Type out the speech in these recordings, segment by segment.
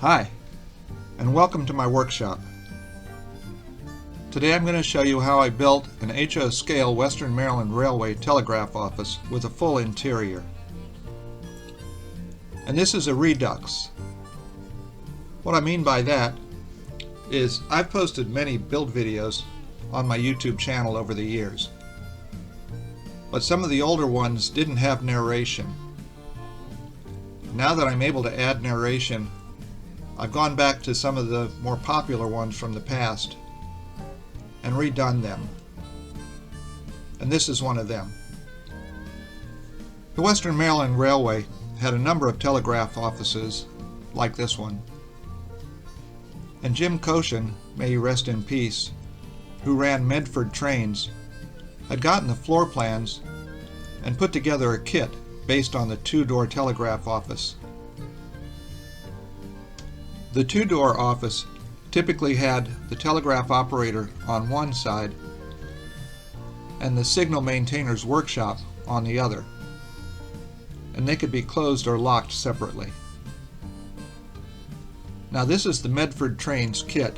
Hi, and welcome to my workshop. Today I'm going to show you how I built an HO scale Western Maryland Railway telegraph office with a full interior. And this is a redux. What I mean by that is I've posted many build videos on my YouTube channel over the years, but some of the older ones didn't have narration. Now that I'm able to add narration, I've gone back to some of the more popular ones from the past and redone them. And this is one of them. The Western Maryland Railway had a number of telegraph offices like this one. And Jim Coshin, may he rest in peace, who ran Medford trains, had gotten the floor plans and put together a kit based on the two-door telegraph office. The two-door office typically had the telegraph operator on one side and the signal maintainer's workshop on the other, and they could be closed or locked separately. Now this is the Medford trains kit,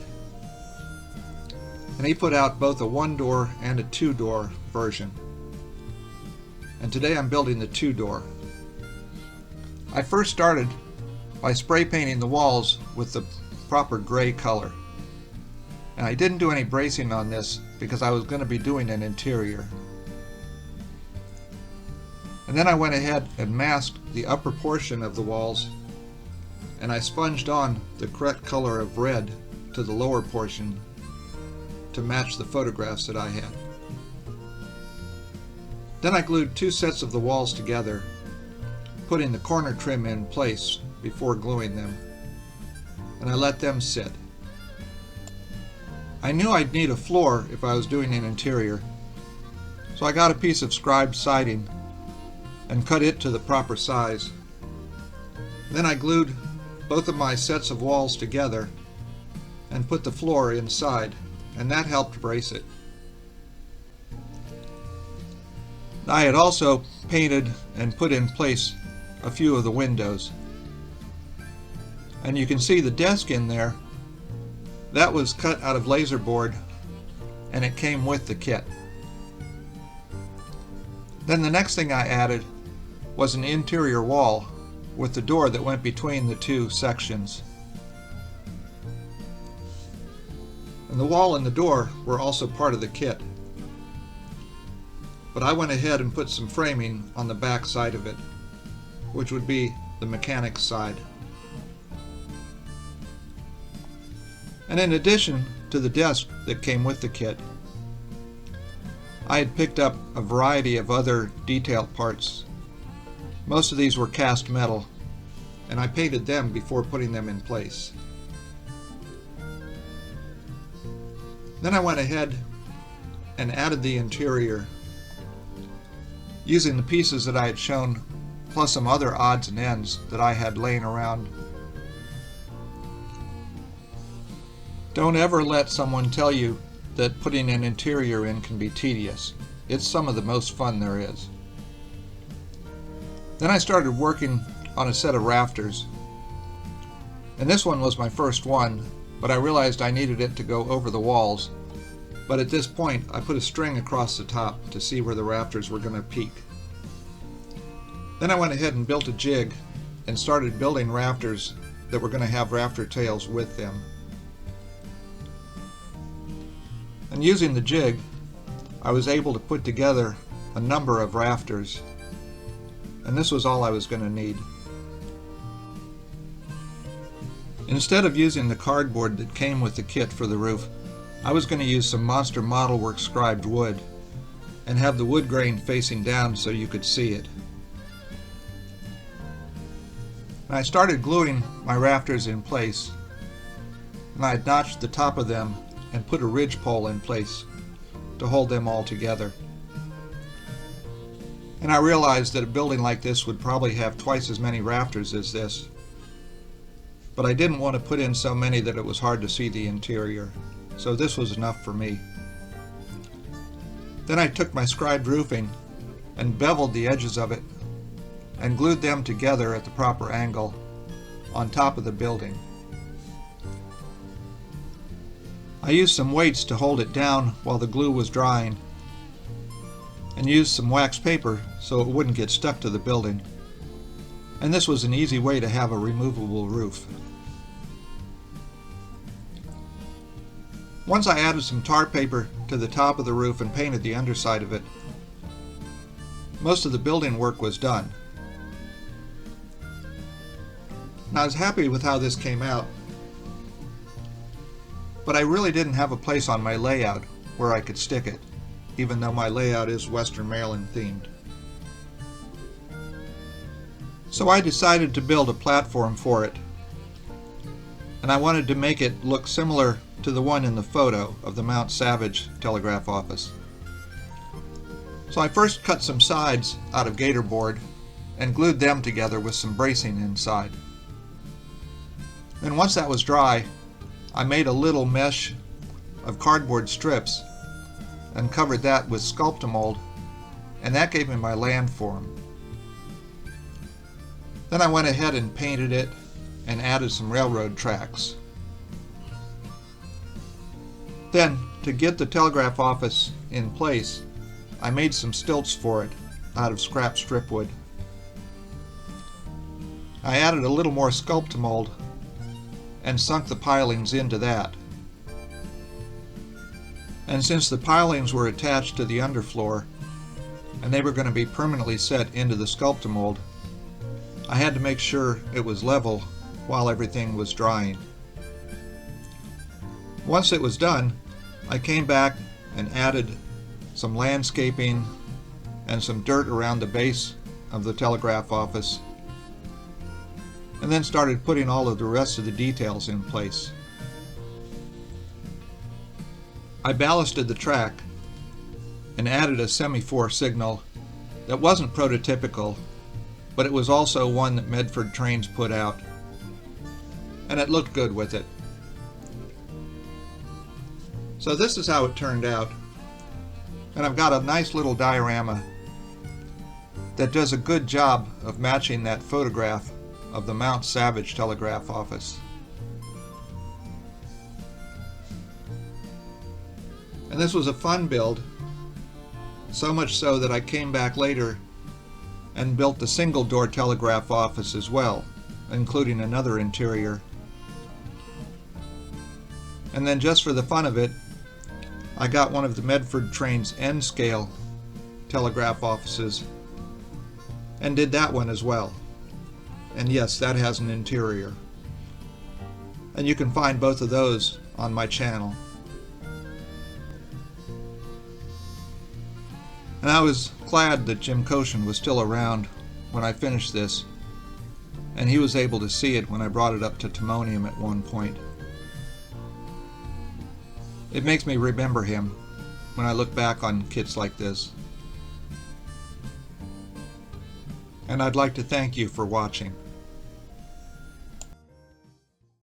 and he put out both a one-door and a two-door version, and today I'm building the two-door. I first started by spray painting the walls with the proper gray color. And I didn't do any bracing on this because I was going to be doing an interior. And then I went ahead and masked the upper portion of the walls, and I sponged on the correct color of red to the lower portion to match the photographs that I had. Then I glued two sets of the walls together, putting the corner trim in place before gluing them, and I let them sit. I knew I'd need a floor if I was doing an interior, so I got a piece of scribed siding and cut it to the proper size. Then I glued both of my sets of walls together and put the floor inside, and that helped brace it. I had also painted and put in place a few of the windows. And you can see the desk in there. That was cut out of laser board, and it came with the kit. Then the next thing I added was an interior wall with the door that went between the two sections. And the wall and the door were also part of the kit. But I went ahead and put some framing on the back side of it, which would be the mechanic's side. And in addition to the desk that came with the kit, I had picked up a variety of other detailed parts. Most of these were cast metal, and I painted them before putting them in place. Then I went ahead and added the interior using the pieces that I had shown, plus some other odds and ends that I had laying around. Don't ever let someone tell you that putting an interior in can be tedious. It's some of the most fun there is. Then I started working on a set of rafters. And this one was my first one, but I realized I needed it to go over the walls. But at this point, I put a string across the top to see where the rafters were going to peak. Then I went ahead and built a jig and started building rafters that were going to have rafter tails with them. And using the jig, I was able to put together a number of rafters, and this was all I was going to need. Instead of using the cardboard that came with the kit for the roof, I was going to use some Monster Model Works scribed wood and have the wood grain facing down so you could see it. And I started gluing my rafters in place, and I had notched the top of them and put a ridge pole in place to hold them all together. And I realized that a building like this would probably have twice as many rafters as this, but I didn't want to put in so many that it was hard to see the interior, so this was enough for me. Then I took my scribed roofing and beveled the edges of it and glued them together at the proper angle on top of the building. I used some weights to hold it down while the glue was drying, and used some wax paper so it wouldn't get stuck to the building. And this was an easy way to have a removable roof. Once I added some tar paper to the top of the roof and painted the underside of it, most of the building work was done. And I was happy with how this came out, but I really didn't have a place on my layout where I could stick it, even though my layout is Western Maryland themed. So I decided to build a platform for it, and I wanted to make it look similar to the one in the photo of the Mount Savage telegraph office. So I first cut some sides out of gator board and glued them together with some bracing inside. Then once that was dry, I made a little mesh of cardboard strips and covered that with Sculptamold, and that gave me my landform. Then I went ahead and painted it and added some railroad tracks. Then, to get the telegraph office in place, I made some stilts for it out of scrap stripwood. I added a little more Sculptamold and sunk the pilings into that. And since the pilings were attached to the underfloor and they were going to be permanently set into the Sculptamold, I had to make sure it was level while everything was drying. Once it was done, I came back and added some landscaping and some dirt around the base of the telegraph office, and then started putting all of the rest of the details in place. I ballasted the track and added a semaphore signal that wasn't prototypical, but it was also one that Medford trains put out, and it looked good with it. So this is how it turned out, and I've got a nice little diorama that does a good job of matching that photograph of the Mount Savage telegraph office. And this was a fun build, so much so that I came back later and built the single door telegraph office as well, including another interior. And then just for the fun of it, I got one of the Medford train's N-scale telegraph offices and did that one as well. And yes, that has an interior. And you can find both of those on my channel. And I was glad that Jim Koshin was still around when I finished this, and he was able to see it when I brought it up to Timonium at one point. It makes me remember him when I look back on kits like this. And I'd like to thank you for watching.